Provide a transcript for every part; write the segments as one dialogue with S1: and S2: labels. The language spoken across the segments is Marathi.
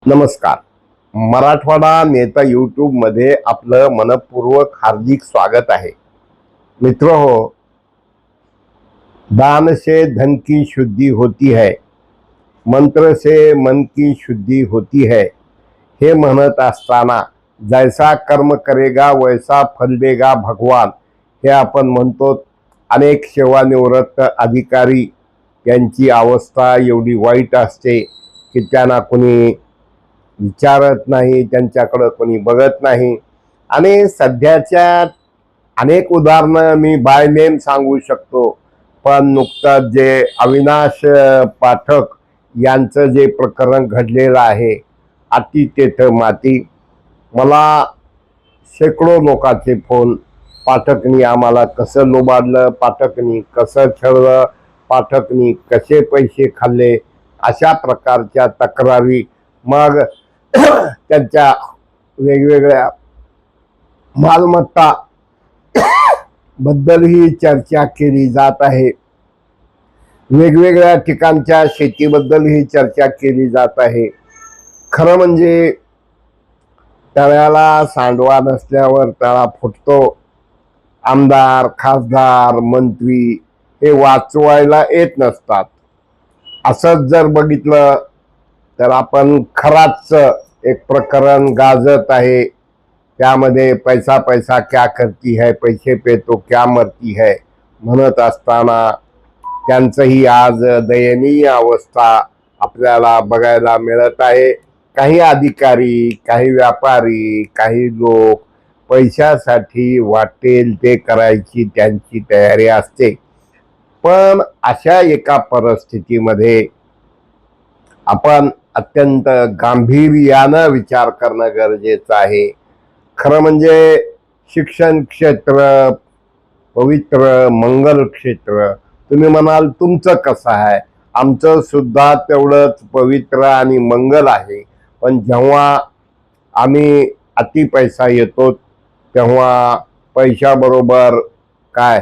S1: नमस्कार. मराठवाडा नेता यूट्यूब मध्ये आपलं मनपूर्वक हार्दिक स्वागत आहे. मित्र हो, दान से धन की शुद्धि होती है, मंत्र से मन की शुद्धि होती है हे म्हणत असताना जैसा कर्म करेगा वैसा फल देगा भगवान हे आपण म्हणतो. अनेक सेवानिवृत्त अधिकारी यांची अवस्था एवढी वाईट असते की त्यांना कोणी विचारत नाही, त्यांच्याकडे कोणी बघत नाही. आणि सध्याच्या अनेक उदाहरणं मी बाय नेम सांगू शकतो, पण नुकतंच जे अविनाश पाठक यांचं जे प्रकरण घडलेलं आहे, अति तेथे माती. मला शेकडो लोकांचे फोन, पाठकनी आम्हाला कसं लोबाडलं, पाठकनी कसं छळलं, पाठकनी कसे पैसे खाल्ले, अशा प्रकारच्या तक्रारी. मग त्यांच्या वेगवेगळ्या मालमत्ता बद्दलही चर्चा केली जात आहे. वेगवेगळ्या ठिकाणच्या शेतीबद्दलही चर्चा केली जात आहे. खरं म्हणजे तळ्याला सांडवा नसल्यावर तळा फुटतो. आमदार, खासदार, मंत्री हे वाचवायला येत नसतात. असंच जर बघितलं तर आपण खराच एक प्रकरण गाजत आहे. त्यामध्ये पैसा पैसा क्या करती है, पैसे पे तो क्या मरती है म्हणत असताना त्यांचंही आज दयनीय अवस्था आपल्याला बघायला मिळत आहे. काही अधिकारी, काही व्यापारी, काही लोक पैशासाठी वाटेल ते करायची त्यांची तयारी असते. पण अशा एका परिस्थितीमध्ये आपण अत्यंत गांभीर्यानं विचार करणं गरजेचं आहे. खरं म्हणजे शिक्षण क्षेत्र, पवित्र मंगल क्षेत्र, तुम्ही म्हणाल तुमचं कसं आहे, आमचं सुद्धा तेवढंच पवित्र आणि मंगल आहे. पण जेव्हा आम्ही अति पैसा येतो तेव्हा पैशाबरोबर काय,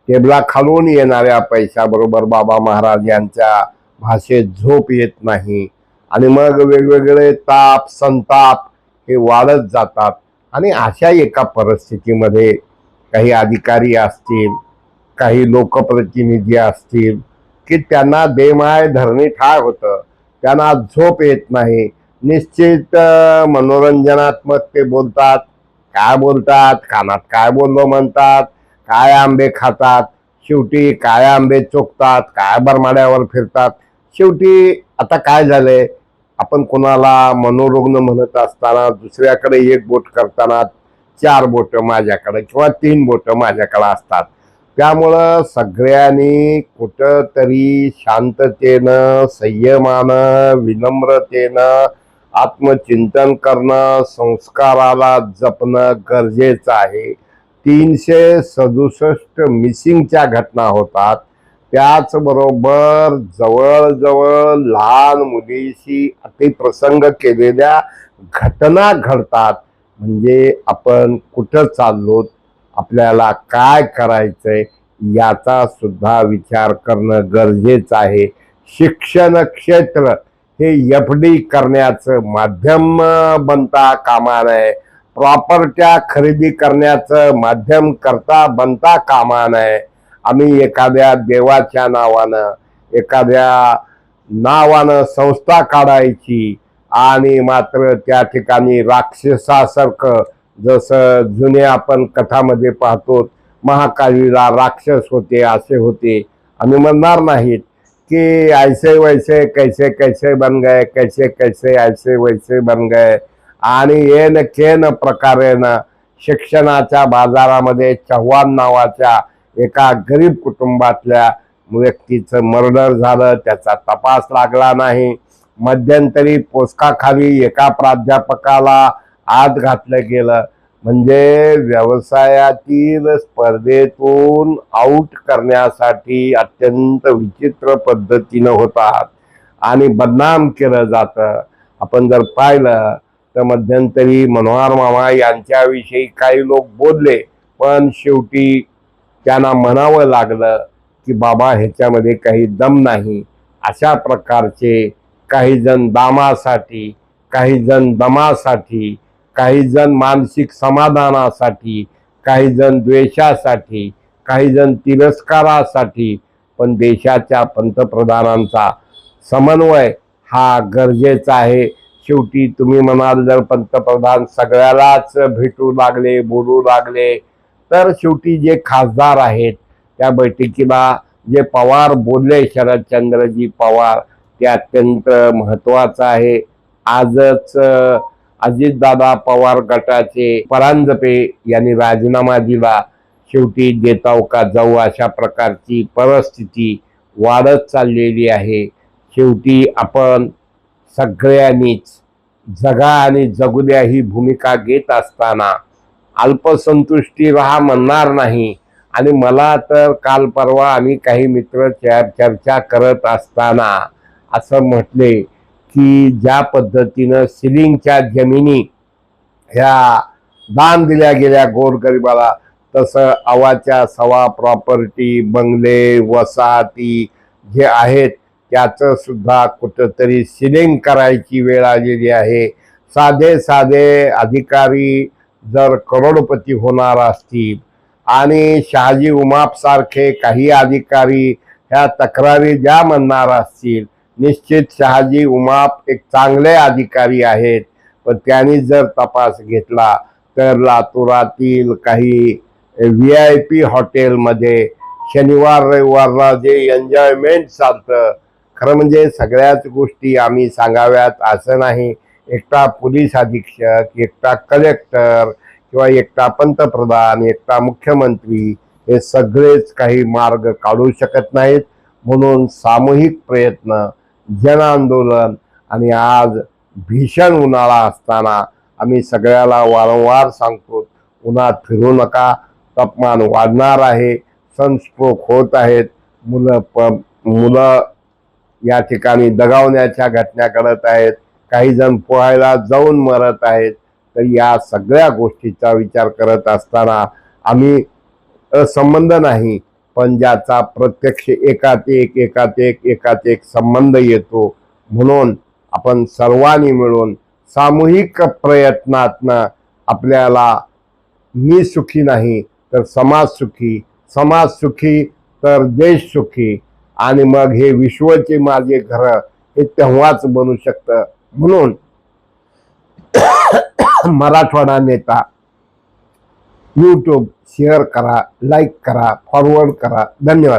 S1: टेबला खालून येणाऱ्या पैशाबरोबर बाबा महाराज यांच्या भाषेत झोप येत नाही. आणि मग वेगवेगळे ताप संताप हे वाढत जातात. आणि अशा एका परिस्थितीमध्ये काही अधिकारी असतील, काही लोकप्रतिनिधी असतील की त्यांना बेमाय धरणी ठार होतं, त्यांना झोप येत नाही. निश्चित मनोरंजनात्मक ते बोलतात, काय बोलतात, कानात काय बोललो म्हणतात, काय आंबे खातात, शेवटी काय आंबे चोखतात, काय बरमाड्यावर फिरतात. शेवटी आता काय झालंय, आपण कोणाला मनोरुग्ण म्हणत असताना दुसऱ्याकडे एक बोट करताना 4 बोट माझ्याकडे किंवा 3 बोट माझ्याकडे असतात. त्यामुळं सगळ्यांनी कुठंतरी शांततेनं, संयमानं, विनम्रतेनं आत्मचिंतन करणं, संस्काराला जपणं गरजेचं आहे. 367 मिसिंगच्या घटना होतात. त्याचबरोबर जवळजवळ लहान मुलीशी अतिप्रसंग केलेल्या घटना घडतात. म्हणजे आपण कुठं चाललो, आपल्याला काय करायचंय याचा सुद्धा विचार करणं गरजेचं आहे. शिक्षण क्षेत्र हे FD करण्याचं माध्यम बनता कामा नये, प्रॉपर्ट्या खरेदी करण्याचं माध्यम करता बनता कामा नये. आम्ही एखाद्या देवाच्या नावानं, एखाद्या नावानं संस्था काढायची आणि मात्र त्या ठिकाणी राक्षसासारखं, जसं जुने आपण कथामध्ये पाहतो, महाकालीला राक्षस होते, असे होते. आम्ही म्हणणार नाहीत कि ऐसे वैसे कैसे कैसे बन गए, कैसे कैसे ऐसे वैसे बन गए. आणि येन केन प्रकारेनं शिक्षणाच्या बाजारामध्ये चव्हाण नावाच्या एका गरीब कुटुंबातल्या व्यक्तीचं मर्डर झालं, त्याचा तपास लागला नाही. मध्यंतरी पोस्काखाली एका प्राध्यापकाला आत घातलं गेलं. म्हणजे व्यवसायातील स्पर्धेतून आउट करण्यासाठी अत्यंत विचित्र पद्धतीनं होतात आणि बदनाम केलं जातं. आपण जर पाहिलं तर मध्यंतरी मनोहर मामा यांच्याविषयी काही लोक बोलले, पण शेवटी त्यांना म्हणावं लागलं की बाबा ह्याच्यामध्ये काही दम नाही. अशा प्रकारचे काही जण दामासाठी, काही जण दमासाठी, काही जण मानसिक समाधानासाठी, काही जण द्वेषासाठी, काही जण तिरस्कारासाठी, पण देशाच्या पंतप्रधानांचा समन्वय हा गरजेचा आहे. शेवटी तुम्ही म्हणाल जर पंतप्रधान सगळ्यालाच भेटू लागले, बोलू लागले, तर शेवटी जे खासदार आहेत त्या बैठकीला जे पवार बोलले, शरदचंद्रजी पवार, ते अत्यंत महत्वाचं आहे. आजच अजितदादा पवार गटाचे परांजपे यांनी राजीनामा दिला. शेवटी देताव का जाऊ अशा प्रकारची परिस्थिती वाढत चाललेली आहे. शेवटी आपण सगळ्यांनीच जगा आणि जगू द्या ही भूमिका घेत असताना अल्पसंतुष्टी राहा म्हणणार नाही. आणि मला तर काल परवा आम्ही काही मित्र चर्चा करत असताना असं म्हटले की ज्या पद्धतीनं सिलिंगच्या जमिनी ह्या दान दिल्या गेल्या गोरगरिबाला, तसं अवाच्या सवा प्रॉपर्टी, बंगले, वसाहती जे आहेत त्याचं सुद्धा कुठंतरी सिलिंग करायची वेळ आलेली आहे. साधे साधे अधिकारी जर करोडपती होणार असतील आणि शहाजी उमाप सारखे काही अधिकारी ह्या तक्रारी ज्या म्हणणार असतील, निश्चित शहाजी उमाप एक चांगले अधिकारी आहेत, पण त्यांनी जर तपास घेतला तर लातूरातील काही VIP हॉटेलमध्ये शनिवार रविवारला जे एन्जॉयमेंट चालतं, खरं म्हणजे सगळ्याच गोष्टी आम्ही सांगाव्यात असं नाही. एकटा पोलीस अधीक्षक, एकटा कलेक्टर किंवा एकटा पंतप्रधान, एकटा मुख्यमंत्री हे सगळेच काही मार्ग काढू शकत नाहीत. म्हणून सामूहिक प्रयत्न, जन आंदोलन, आणि आज भीषण उन्हाळा असताना आम्ही सगळ्याला वारंवार सांगतो, उन्हात फिरू नका, तापमान वाढणार आहे, सनस्ट्रोक होत आहेत, मुलं या ठिकाणी दगावण्याच्या घटना घडत आहेत, काही जण पोहायला जाऊन मरत आहेत. तर या सगळ्या गोष्टीचा विचार करत असताना आम्ही संबंध नाही, पण ज्याचा प्रत्यक्ष एकात एक संबंध येतो, म्हणून आपण सर्वांनी मिळून सामूहिक प्रयत्नातनं आपल्याला मी सुखी नाही तर समाज सुखी, समाज सुखी तर देश सुखी, आणि मग हे विश्वचे माझे घर हे तेव्हाच बनू शकतं. म्हणून मराठवाडा नेता YouTube शेअर करा, लाईक करा, फॉरवर्ड करा. धन्यवाद.